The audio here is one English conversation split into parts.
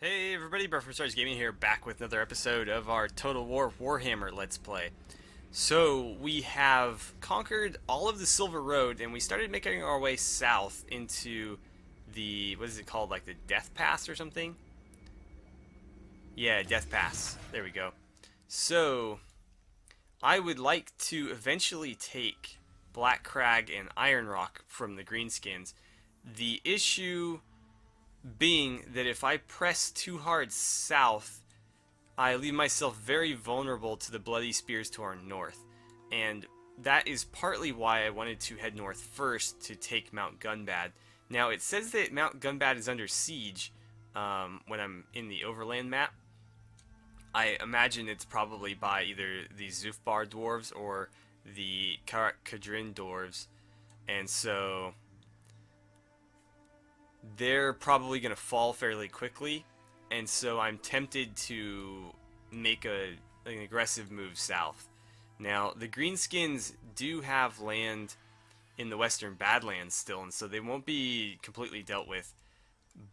Hey everybody, Dwarf from AstartesGaming here, back with another episode of our Total War Warhammer Let's Play. So, we have conquered all of the Silver Road, and we started making our way south into the, what is it called, like the Death Pass or something? Yeah, Death Pass. There we go. So, I would like to eventually take Black Crag and Iron Rock from the Greenskins. The issue being that if I press too hard south, I leave myself very vulnerable to the Bloody Spears to our north. And that is partly why I wanted to head north first to take Mount Gunbad. Now, it says that Mount Gunbad is under siege when I'm in the overland map. I imagine it's probably by either the Zufbar dwarves or the Karak Kadrin dwarves. And so they're probably going to fall fairly quickly, and so I'm tempted to make an aggressive move south. Now, the Greenskins do have land in the Western Badlands still, and so they won't be completely dealt with,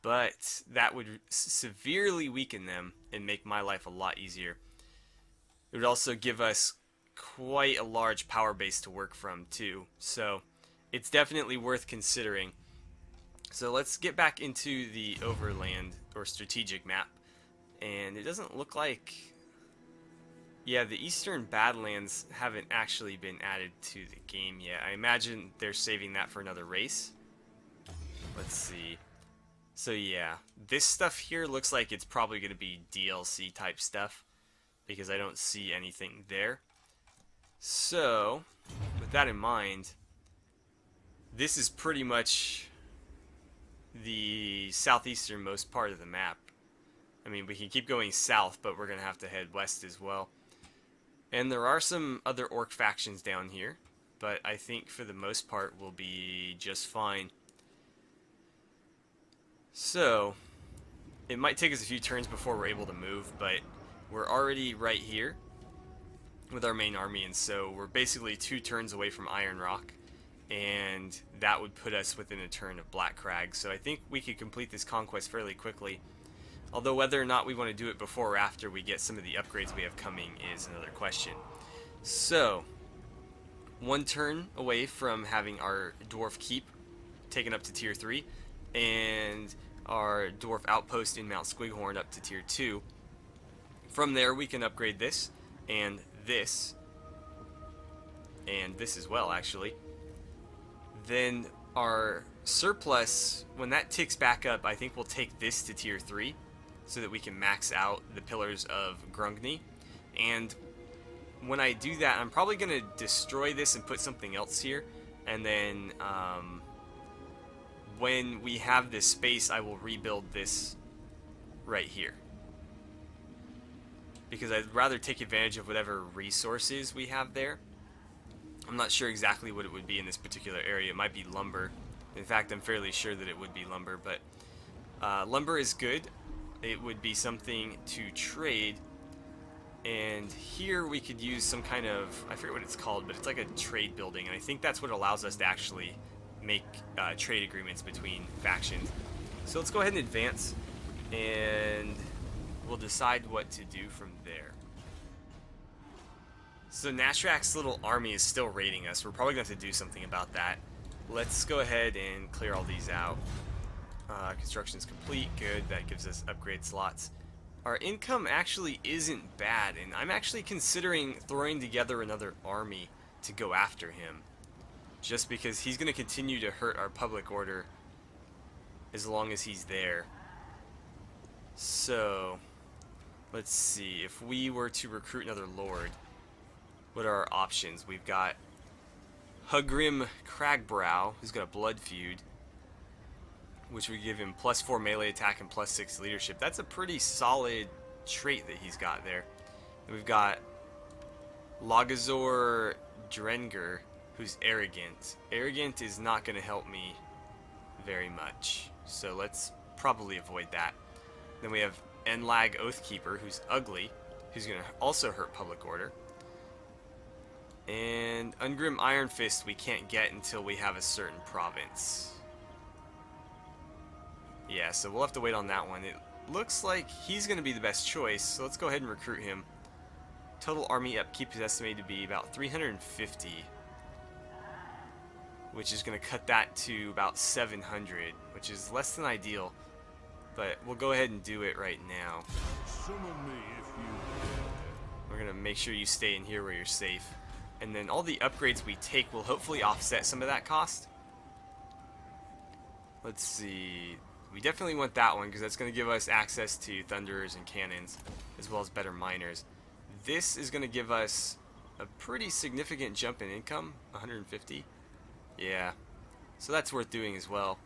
but that would severely weaken them and make my life a lot easier. It would also give us quite a large power base to work from, too, so it's definitely worth considering. So let's get back into the overland or strategic map, and it doesn't look like, yeah, the Eastern Badlands haven't actually been added to the game yet. I imagine they're saving that for another race. Let's see. So yeah, this stuff here looks like it's probably going to be DLC type stuff, because I don't see anything there. So, with that in mind, this is pretty much the southeasternmost part of the map. I mean, we can keep going south, but we're going to have to head west as well. And there are some other orc factions down here, but I think for the most part we'll be just fine. So, it might take us a few turns before we're able to move, but we're already right here with our main army, and so we're basically 2 turns away from Iron Rock. And that would put us within a turn of Black Crag. So I think we could complete this conquest fairly quickly. Although whether or not we want to do it before or after we get some of the upgrades we have coming is another question. So, 1 turn away from having our Dwarf Keep taken up to Tier 3, and our Dwarf Outpost in Mount Squighorn up to Tier 2. From there we can upgrade this, and this as well, actually. Then our surplus, when that ticks back up, I think we'll take this to Tier 3 so that we can max out the Pillars of Grungni. And when I do that, I'm probably going to destroy this and put something else here. And then when we have this space, I will rebuild this right here, because I'd rather take advantage of whatever resources we have there. I'm not sure exactly what it would be in this particular area. It might be lumber. In fact, I'm fairly sure that it would be lumber, but lumber is good. It would be something to trade, and here we could use some kind of, I forget what it's called, but it's like a trade building, and I think that's what allows us to actually make trade agreements between factions. So let's go ahead and advance, and we'll decide what to do from there. So Nashrak's little army is still raiding us. We're probably going to have to do something about that. Let's go ahead and clear all these out. Construction's complete. Good. That gives us upgrade slots. Our income actually isn't bad, and I'm actually considering throwing together another army to go after him, just because he's going to continue to hurt our public order as long as he's there. So, let's see. If we were to recruit another lord, what are our options? We've got Hugrim Cragbrow, who's got a blood feud, which would give him +4 melee attack and +6 leadership. That's a pretty solid trait that he's got there. And we've got Lagazor Drenger, who's arrogant. Arrogant is not going to help me very much, so let's probably avoid that. Then we have Enlag Oathkeeper, who's ugly, who's going to also hurt public order. And Ungrim Iron Fist we can't get until we have a certain province. Yeah, so we'll have to wait on that one. looks like he's going to be the best choice, so let's go ahead and recruit him. Total army upkeep is estimated to be about 350, which is going to cut that to about 700, which is less than ideal, but we'll go ahead and do it right now. We're going to make sure you stay in here where you're safe, and then all the upgrades we take will hopefully offset some of that cost. Let's see, we definitely want that one because that's going to give us access to thunderers and cannons, as well as better miners. This is going to give us a pretty significant jump in income, 150. Yeah, so that's worth doing as well.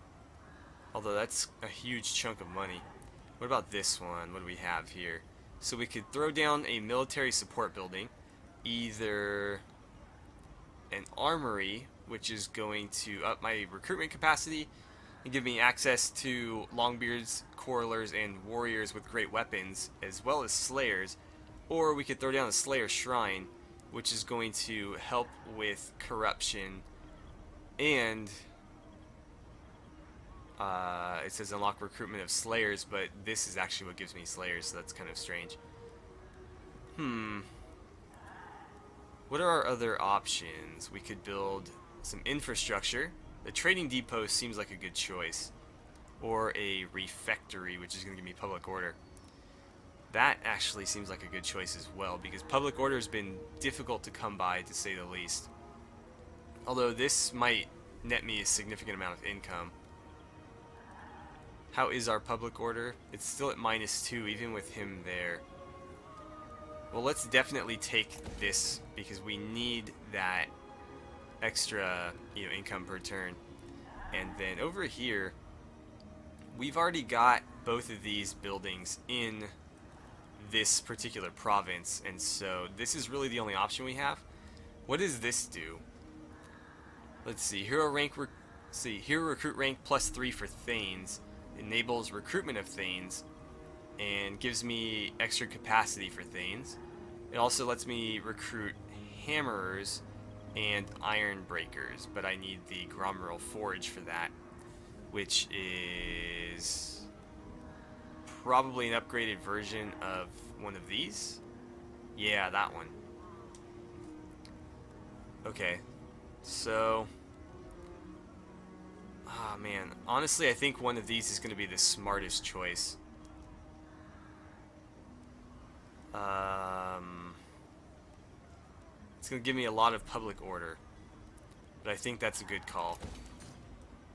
Although that's a huge chunk of money. What about this one? What do we have here? So we could throw down a military support building, either an armory, which is going to up my recruitment capacity and give me access to longbeards, quarrelers, and warriors with great weapons, as well as slayers. Or we could throw down a slayer shrine, which is going to help with corruption, and it says unlock recruitment of slayers, but this is actually what gives me slayers, so that's kind of strange. What are our other options? We could build some infrastructure. The trading depot seems like a good choice. Or a refectory, which is going to give me public order. That actually seems like a good choice as well, because public order has been difficult to come by, to say the least. Although this might net me a significant amount of income. How is our public order? It's still at -2, even with him there. Well, let's definitely take this, because we need that extra, income per turn. And then over here, we've already got both of these buildings in this particular province, and so this is really the only option we have. What does this do? Let's see, hero recruit rank +3 for Thanes, enables recruitment of Thanes, and gives me extra capacity for Thanes. It also lets me recruit hammerers and iron breakers, but I need the Grommeril Forge for that, which is probably an upgraded version of one of these. Yeah, that one. Okay, so man, honestly I think one of these is going to be the smartest choice. It's going to give me a lot of public order, but I think that's a good call,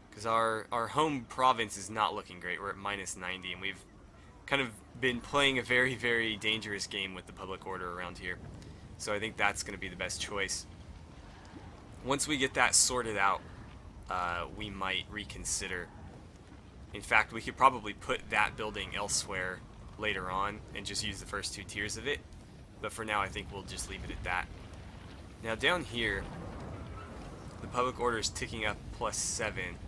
because our home province is not looking great. We're at -90, and we've kind of been playing a very, very dangerous game with the public order around here. So I think that's going to be the best choice. Once we get that sorted out, we might reconsider. In fact, we could probably put that building elsewhere later on and just use the first 2 tiers of it. But for now, I think we'll just leave it at that. Now down here, the public order is ticking up +7,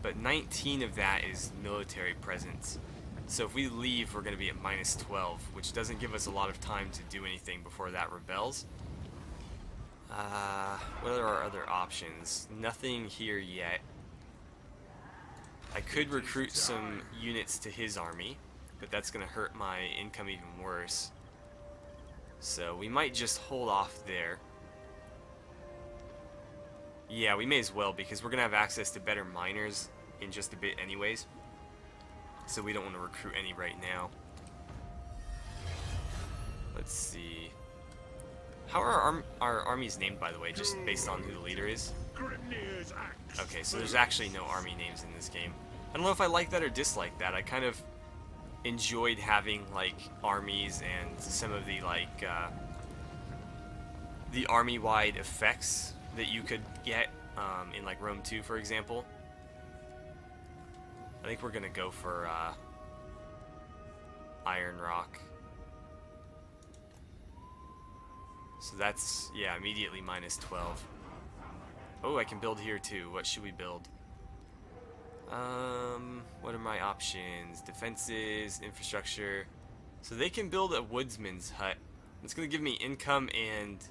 but 19 of that is military presence. So if we leave, we're going to be at -12, which doesn't give us a lot of time to do anything before that rebels. What are our other options? Nothing here yet. I could recruit some units to his army, but that's going to hurt my income even worse. So we might just hold off there. Yeah, we may as well, because we're going to have access to better miners in just a bit anyways. So we don't want to recruit any right now. Let's see. How are our armies named, by the way, just based on who the leader is? Okay, so there's actually no army names in this game. I don't know if I like that or dislike that. I kind of enjoyed having, like, armies and some of the, like, the army-wide effects that you could get in, like, Rome 2, for example. I think we're going to go for Iron Rock. So that's, yeah, immediately -12. Oh, I can build here too. What should we build? What are my options? Defenses, infrastructure. So they can build a woodsman's hut. It's going to give me income and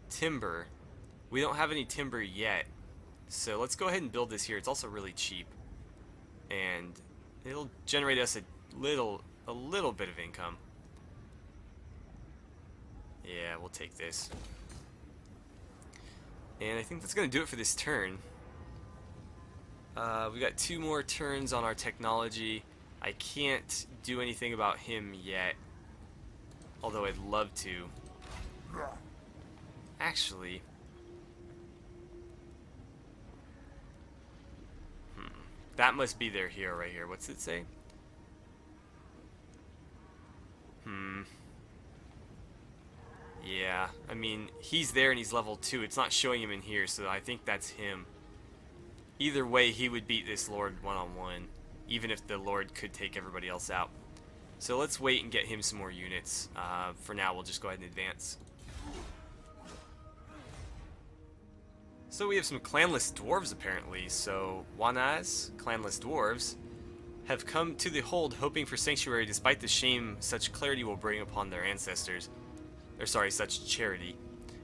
timber. We don't have any timber yet. So let's go ahead and build this here. It's also really cheap. And it'll generate us a little a little bit of income. Yeah, we'll take this. And I think that's going to do it for this turn. We got 2 more turns on our technology. I can't do anything about him yet, although I'd love to. Actually, that must be their hero right here. What's it say? Yeah, I mean, he's there and he's level 2. It's not showing him in here, so I think that's him. Either way, he would beat this Lord one-on-one, even if the Lord could take everybody else out. So let's wait and get him some more units. For now, we'll just go ahead and advance. So we have some clanless dwarves, apparently. So Wanaz, clanless dwarves, have come to the hold hoping for sanctuary despite the shame such clarity will bring upon their ancestors. Or sorry, such charity.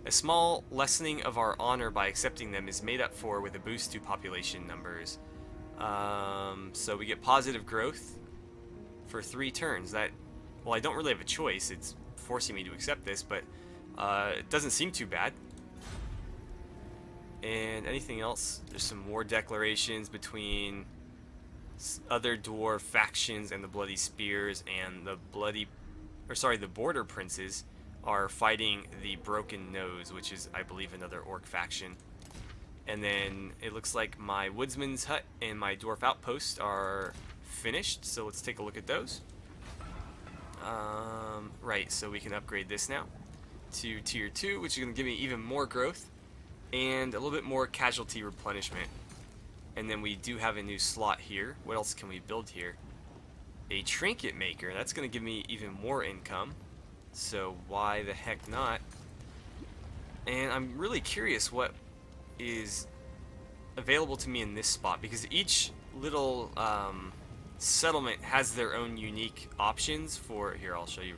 A small lessening of our honor by accepting them is made up for with a boost to population numbers. So we get positive growth for 3 turns. That, well, I don't really have a choice. It's forcing me to accept this, but it doesn't seem too bad. And anything else? There's some war declarations between other dwarf factions and the Bloody Spears, and the Border Princes are fighting the Broken Nose, which is, I believe, another orc faction. And then it looks like my Woodsman's Hut and my Dwarf Outpost are finished, so let's take a look at those. Right, so we can upgrade this now to Tier 2, which is going to give me even more growth and a little bit more casualty replenishment. And then we do have a new slot here. What else can we build here? A Trinket Maker. That's going to give me even more income. So why the heck not? And I'm really curious what is available to me in this spot, because each little settlement has their own unique options for... Here, I'll show you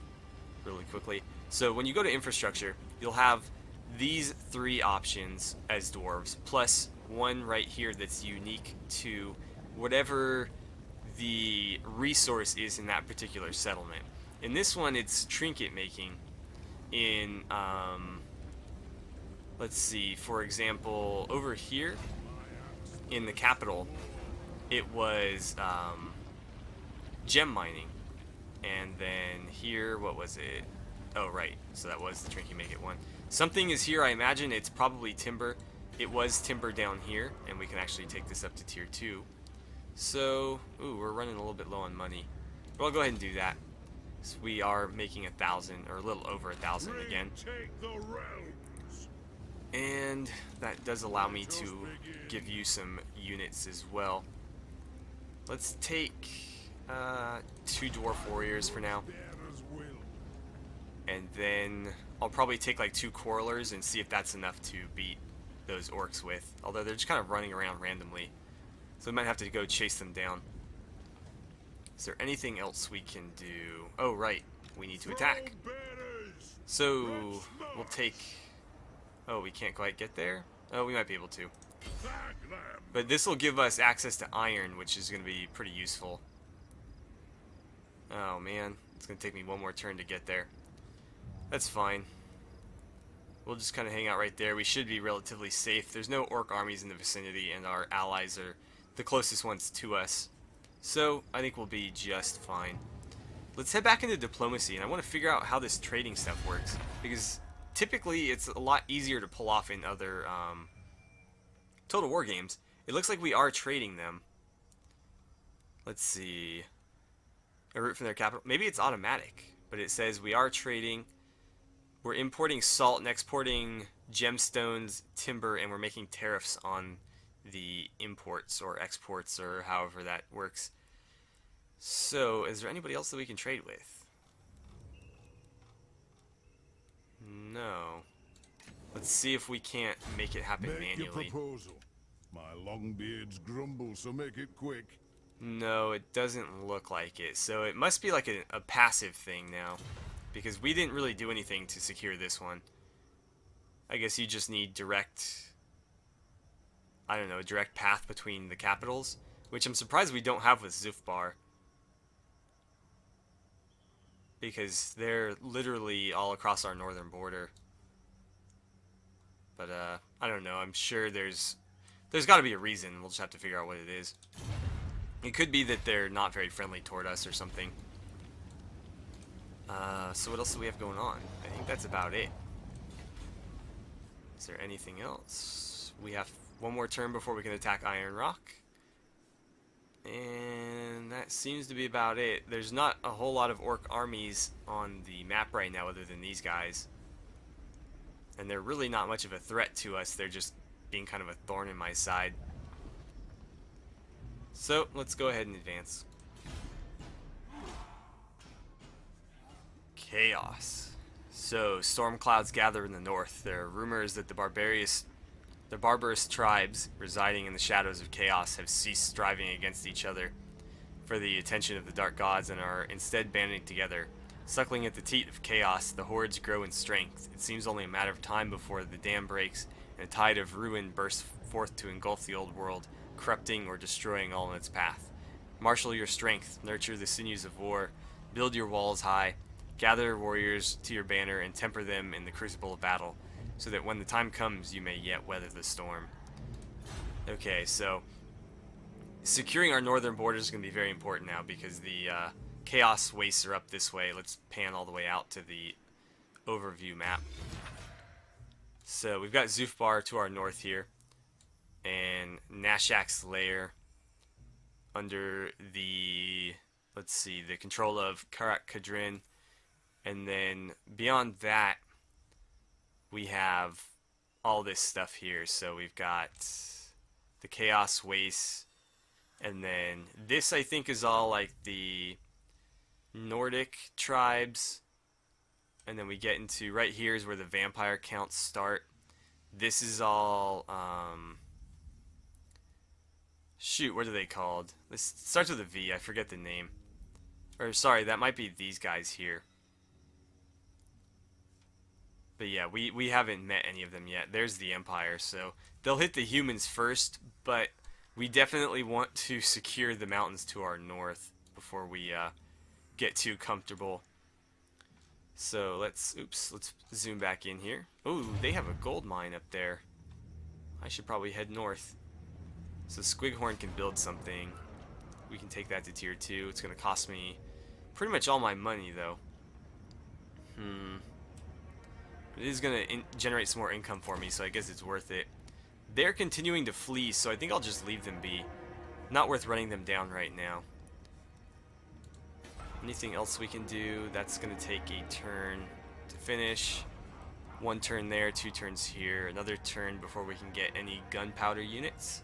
really quickly. So when you go to infrastructure, you'll have these 3 options as dwarves, plus one right here that's unique to whatever the resource is in that particular settlement. In this one, it's trinket making. In, let's see, for example, over here in the capital, it was gem mining. And then here, what was it? Oh, right, so that was the trinket make it one. Something is here, I imagine it's probably timber. It was timber down here, and we can actually take this up to Tier 2. So, ooh, we're running a little bit low on money. But I'll go ahead and do that. So we are making 1,000, or a little over 1,000 again. And that does allow me to give you some units as well. Let's take 2 Dwarf Warriors for now. And then I'll probably take like 2 Quarrelers and see if that's enough to beat those orcs with. Although they're just kind of running around randomly. So we might have to go chase them down. Is there anything else we can do? Oh, right. We need to attack. So we'll take... Oh, we can't quite get there? Oh, we might be able to. But this will give us access to iron, which is going to be pretty useful. Oh, man. It's going to take me one more turn to get there. That's fine. We'll just kind of hang out right there. We should be relatively safe. There's no orc armies in the vicinity, and our allies are the closest ones to us. So, I think we'll be just fine. Let's head back into diplomacy, and I want to figure out how this trading stuff works. Because typically, it's a lot easier to pull off in other Total War games. It looks like we are trading them. Let's see. A route from their capital. Maybe it's automatic, but it says we are trading. We're importing salt and exporting gemstones, timber, and we're making tariffs on the imports or exports or however that works. So, is there anybody else that we can trade with? No. Let's see if we can't make it happen manually. Make your proposal. My longbeards grumble, so make it quick. No, it doesn't look like it. So it must be like a passive thing now. Because we didn't really do anything to secure this one. I guess you just need direct... I don't know, a direct path between the capitals. Which I'm surprised we don't have with Zufbar. because they're literally all across our northern border. But I don't know. I'm sure there's got to be a reason. We'll just have to figure out what it is. It could be that they're not very friendly toward us or something. So what else do we have going on? I think that's about it. Is there anything else? We have one more turn before we can attack Iron Rock. And that seems to be about it. There's not a whole lot of orc armies on the map right now other than these guys. And they're really not much of a threat to us. They're just being kind of a thorn in my side. So, let's go ahead and advance. Chaos. So, storm clouds gather in the north. There are rumors that the barbarous tribes residing in the shadows of chaos have ceased striving against each other for the attention of the dark gods and are instead banding together. Suckling at the teat of chaos, the hordes grow in strength. It seems only a matter of time before the dam breaks and a tide of ruin bursts forth to engulf the old world, corrupting or destroying all in its path. Marshal your strength, nurture the sinews of war, build your walls high, gather warriors to your banner and temper them in the crucible of battle, so that when the time comes you may yet weather the storm. Okay, so securing our northern border is going to be very important now because the chaos wastes are up this way. Let's pan all the way out to the overview map. So we've got Zufbar to our north here, and Nashak's lair under the, let's see, the control of Karak Kadrin, and then beyond that we have all this stuff here. So we've got the Chaos Waste, and then this I think is all like the Nordic tribes, and then we get into right here is where the vampire counts start. This is all shoot, what are they called? This starts with a V, I forget the name. Or sorry, that might be these guys here. But yeah, we haven't met any of them yet. There's the Empire, so they'll hit the humans first, but we definitely want to secure the mountains to our north before we get too comfortable. So let's zoom back in here. Ooh, they have a gold mine up there. I should probably head north. So Squighorn can build something. We can take that to tier 2. It's going to cost me pretty much all my money though. It is going to generate some more income for me, so I guess it's worth it. They're continuing to flee, so I think I'll just leave them be. Not worth running them down right now. Anything else we can do? That's going to take a turn to finish. 1 turn there, 2 turns here, another turn before we can get any gunpowder units,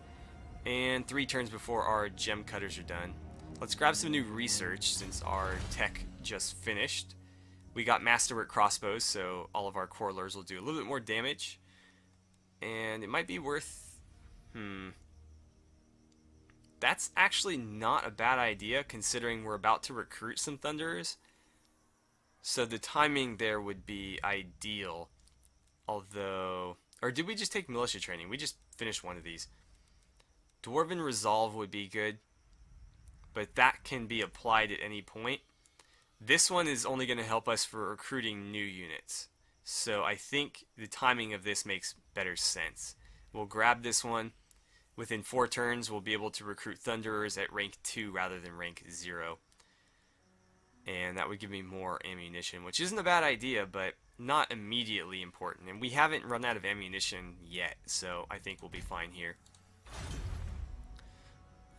and 3 turns before our gem cutters are done. Let's grab some new research since our tech just finished. We got masterwork crossbows, so all of our corlers will do a little bit more damage, and it might be worth... That's actually not a bad idea considering we're about to recruit some Thunderers. So the timing there would be ideal. Although... Or did we just take militia training? We just finished one of these. Dwarven Resolve would be good, but that can be applied at any point. This one is only going to help us for recruiting new units. So I think the timing of this makes better sense. We'll grab this one. Within 4 turns, we'll be able to recruit Thunderers at rank 2 rather than rank 0. And that would give me more ammunition, which isn't a bad idea, but not immediately important. And we haven't run out of ammunition yet, so I think we'll be fine here.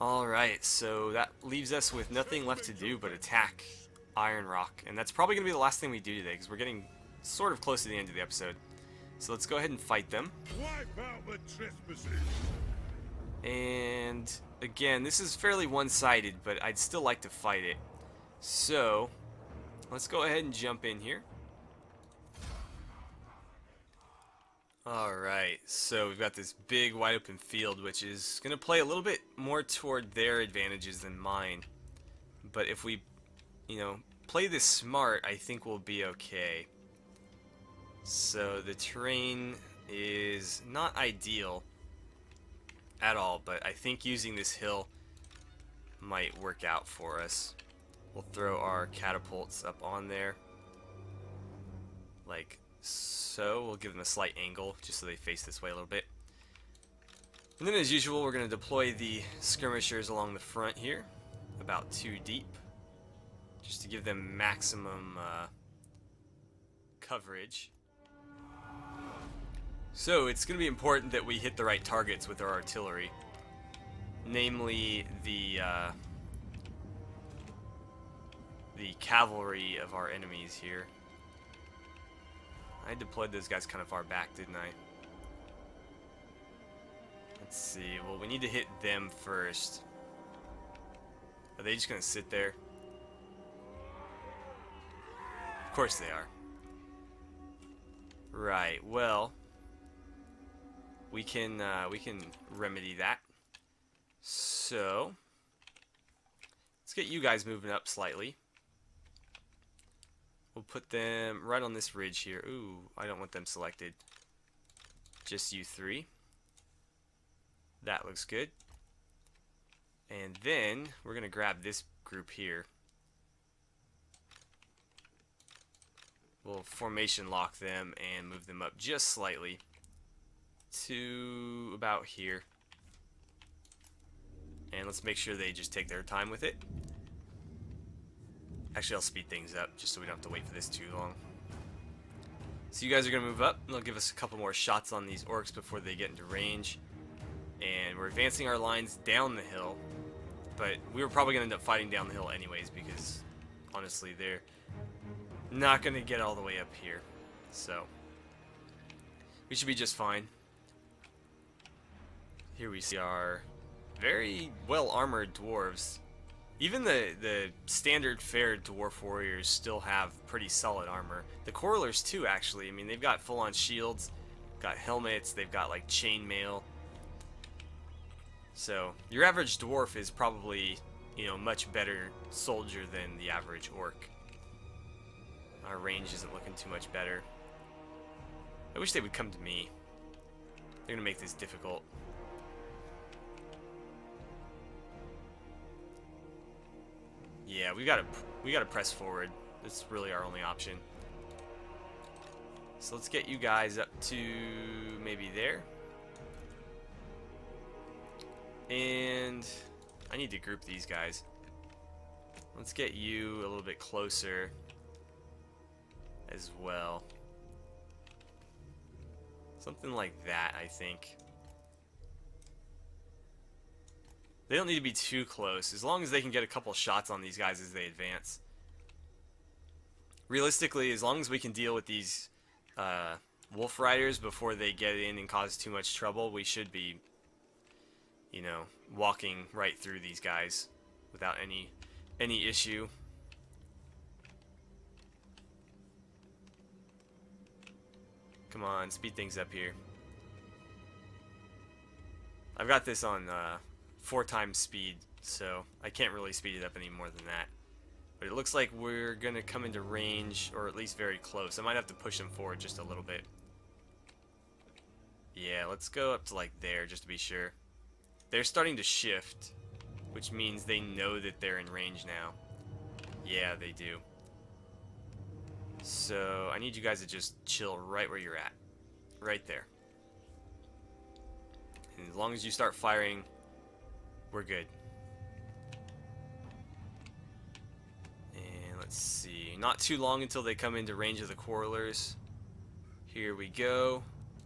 Alright, so that leaves us with nothing left to do but attack Iron Rock. And that's probably going to be the last thing we do today, because we're getting sort of close to the end of the episode. So let's go ahead and fight them. Wipe out the trespassers. And again, this is fairly one-sided, but I'd still like to fight it. So let's go ahead and jump in here. Alright, so we've got this big wide open field, which is going to play a little bit more toward their advantages than mine. But if we, play this smart, I think we'll be okay. So the terrain is not ideal at all, but I think using this hill might work out for us. We'll throw our catapults up on there, like so. We'll give them a slight angle, just so they face this way a little bit. And then as usual, we're going to deploy the skirmishers along the front here, about 2 deep, just to give them maximum coverage. So it's going to be important that we hit the right targets with our artillery, namely the cavalry of our enemies here. I deployed those guys kind of far back, didn't I? Let's see. Well, we need to hit them first. Are they just going to sit there? Of course they are. Right. Well, we can remedy that. So let's get you guys moving up slightly. We'll put them right on this ridge here. Ooh, I don't want them selected. Just you 3. That looks good. And then we're going to grab this group here. We'll formation lock them and move them up just slightly to about here. And let's make sure they just take their time with it. Actually, I'll speed things up just so we don't have to wait for this too long. So you guys are going to move up, and they'll give us a couple more shots on these orcs before they get into range. And we're advancing our lines down the hill, but we were probably going to end up fighting down the hill anyways because, honestly, they're not going to get all the way up here. So we should be just fine. Here we see our very well-armored dwarves. Even the standard fare dwarf warriors still have pretty solid armor. The Corlers too, actually. I mean, they've got full-on shields, got helmets, they've got like chainmail. So your average dwarf is probably, you know, much better soldier than the average orc. Our range isn't looking too much better. I wish they would come to me. They're gonna make this difficult. Yeah, we gotta press forward. That's really our only option. So let's get you guys up to maybe there. And I need to group these guys. Let's get you a little bit closer as well. Something like that, I think. They don't need to be too close, as long as they can get a couple shots on these guys as they advance. Realistically, as long as we can deal with these wolf riders before they get in and cause too much trouble, we should be, you know, walking right through these guys without any issue. Come on, speed things up here. I've got this on 4 times speed, so I can't really speed it up any more than that. But it looks like we're gonna come into range, or at least very close. I might have to push them forward just a little bit. Yeah, let's go up to like there just to be sure. They're starting to shift, which means they know that they're in range now. Yeah, they do. So I need you guys to just chill right where you're at. Right there. And as long as you start firing, we're good. And let's see. Not too long until they come into range of the quarrelers. Here we go.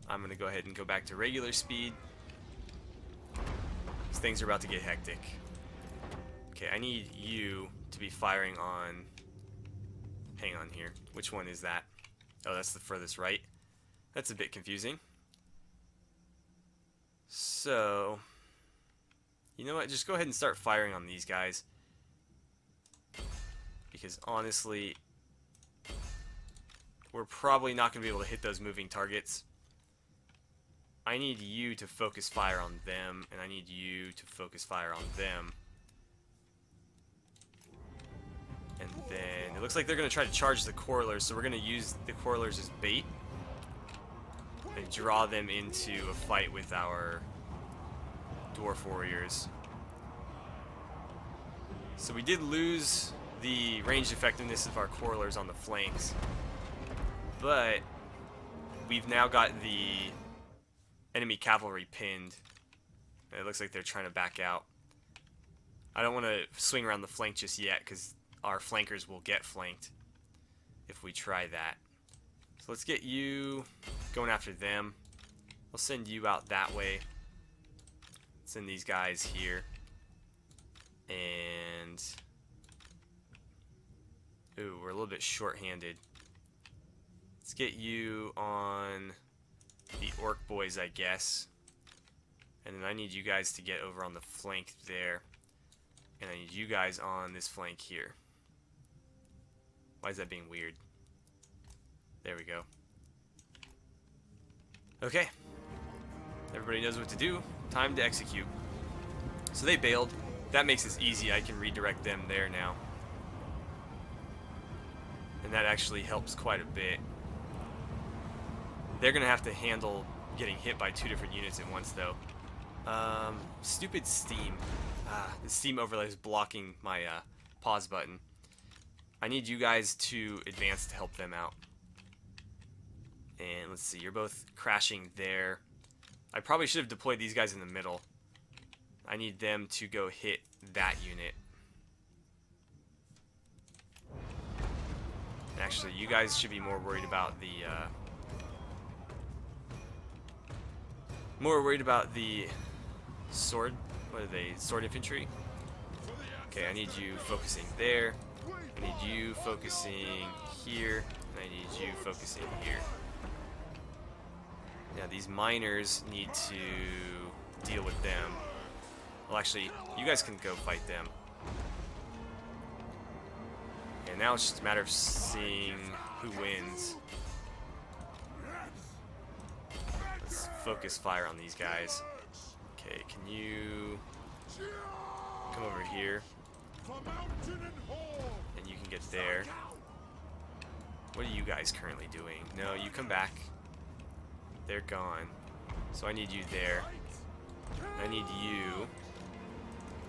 I'm going to go ahead and go back to regular speed. These things are about to get hectic. Okay, I need you to be firing on... Hang on here. Which one is that? Oh, that's the furthest right. That's a bit confusing. So... You know what? Just go ahead and start firing on these guys. Because honestly, we're probably not going to be able to hit those moving targets. I need you to focus fire on them, and I need you to focus fire on them. And then, it looks like they're going to try to charge the Quarrelers, so we're going to use the Quarrelers as bait. And draw them into a fight with our Dwarf Warriors. So we did lose the ranged effectiveness of our correlers on the flanks. But we've now got the enemy cavalry pinned. It looks like they're trying to back out. I don't want to swing around the flank just yet because our flankers will get flanked if we try that. So let's get you going after them. I'll send you out that way. Send these guys here. And ooh, we're a little bit short-handed. Let's get you on the orc boys, I guess. And then I need you guys to get over on the flank there. And I need you guys on this flank here. Why is that being weird? There we go. Okay. Everybody knows what to do. Time to execute. So they bailed. That makes this easy. I can redirect them there now. And that actually helps quite a bit. They're going to have to handle getting hit by 2 different units at once, though. Stupid Steam. The Steam overlay is blocking my pause button. I need you guys to advance to help them out. And let's see, you're both crashing there. I probably should have deployed these guys in the middle. I need them to go hit that unit. Actually, you guys should be more worried about the sword. What are they? Sword infantry? Okay, I need you focusing there. I need you focusing here. And I need you focusing here. Now these miners need to deal with them. Well, actually, you guys can go fight them. And now it's just a matter of seeing who wins. Let's focus fire on these guys. Okay, can you come over here? And you can get there. What are you guys currently doing? No, you come back. They're gone. So I need you there. I need you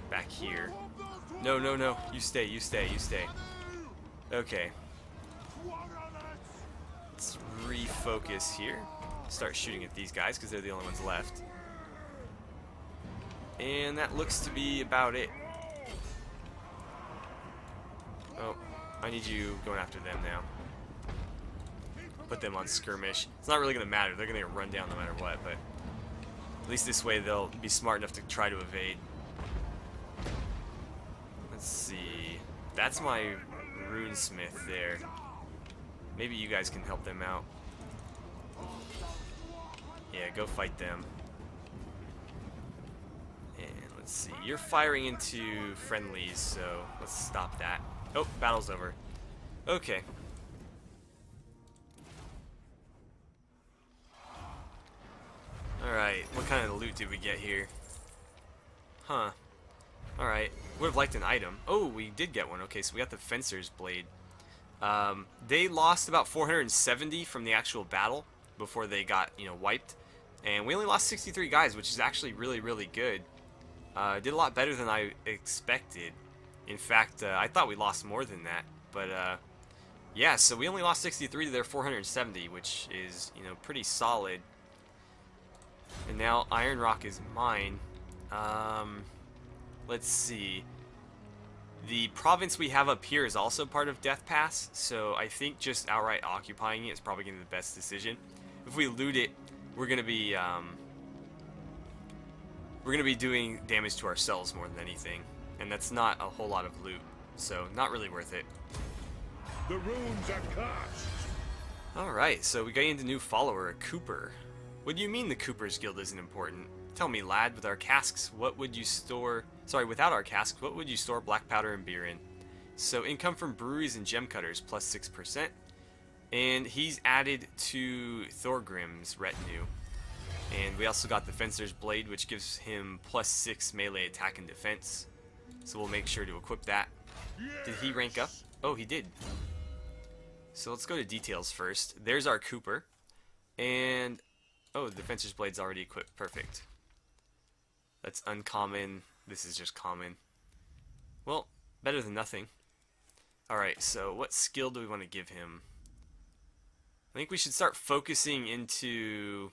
back here. No, no, no. You stay, you stay, you stay. Okay. Let's refocus here. Start shooting at these guys because they're the only ones left. And that looks to be about it. Oh, I need you going after them now. Put them on skirmish. It's not really going to matter. They're going to get run down no matter what, but at least this way they'll be smart enough to try to evade. Let's see. That's my runesmith there. Maybe you guys can help them out. Yeah, go fight them. And let's see. You're firing into friendlies, so let's stop that. Oh, battle's over. Okay. Alright, what kind of loot did we get here? Huh. Alright, would have liked an item. Oh, we did get one. Okay, so we got the Fencer's Blade. They lost about 470 from the actual battle before they got, wiped. And we only lost 63 guys, which is actually really, really good. Did a lot better than I expected. In fact, I thought we lost more than that. But, yeah, so we only lost 63 to their 470, which is, pretty solid. And now Iron Rock is mine. Let's see. The province we have up here is also part of Death Pass, so I think just outright occupying it is probably going to be the best decision. If we loot it, we're going to be doing damage to ourselves more than anything, and that's not a whole lot of loot, so not really worth it. The runes are cast. All right, so we got into new follower, a Cooper. What do you mean the Cooper's Guild isn't important? Tell me, lad, with our casks, what would you store... Sorry, without our casks, what would you store black powder and beer in? So, income from breweries and gem cutters, plus 6%. And he's added to Thorgrim's retinue. And we also got the Fencer's Blade, which gives him plus 6 melee attack and defense. So we'll make sure to equip that. Did he rank up? Oh, he did. So let's go to details first. There's our Cooper. And... oh, the Fencer's Blade's already equipped. Perfect. That's uncommon. This is just common. Well, better than nothing. Alright, so what skill do we want to give him? I think we should start focusing into...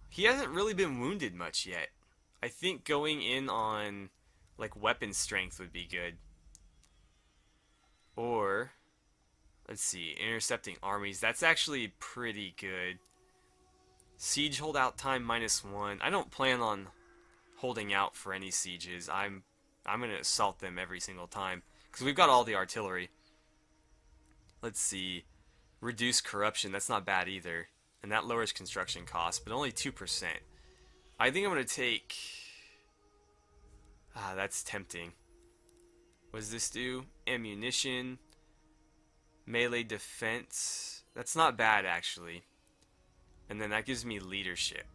He hasn't really been wounded much yet. I think going in on like weapon strength would be good. Or, let's see, intercepting armies. That's actually pretty good. Siege holdout time -1. I don't plan on holding out for any sieges. I'm gonna assault them every single time because we've got all the artillery. Let's see, reduce corruption. That's not bad either, and that lowers construction costs, but only 2%. I think I'm gonna take. That's tempting. What does this do? Ammunition, melee defense. That's not bad actually. And then that gives me leadership,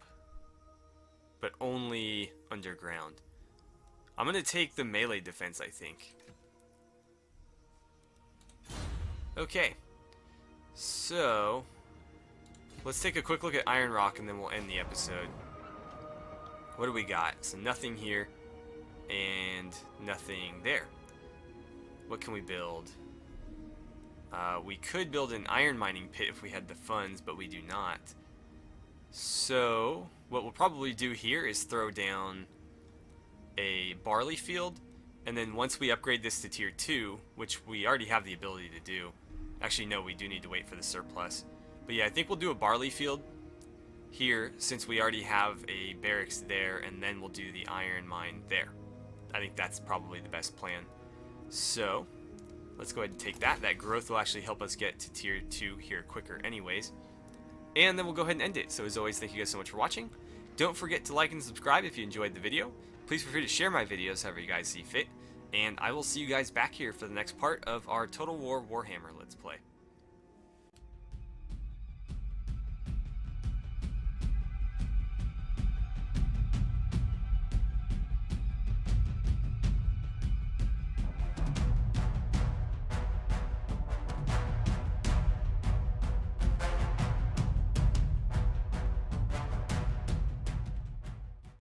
but only underground. I'm gonna take the melee defense, I think. Okay, so let's take a quick look at Iron Rock and then we'll end the episode. What do we got? So nothing here and nothing there. What can we build? We could build an iron mining pit if we had the funds, but we do not. So what we'll probably do here is throw down a barley field, and then once we upgrade this to tier 2, which we already have the ability to do. Actually, no, we do need to wait for the surplus. But yeah, I think we'll do a barley field here since we already have a barracks there, and then we'll do the iron mine there. I think that's probably the best plan. So let's go ahead and take that. That growth will actually help us get to tier 2 here quicker anyways. And then we'll go ahead and end it. So as always, thank you guys so much for watching. Don't forget to like and subscribe if you enjoyed the video. Please feel free to share my videos however you guys see fit. And I will see you guys back here for the next part of our Total War Warhammer Let's Play.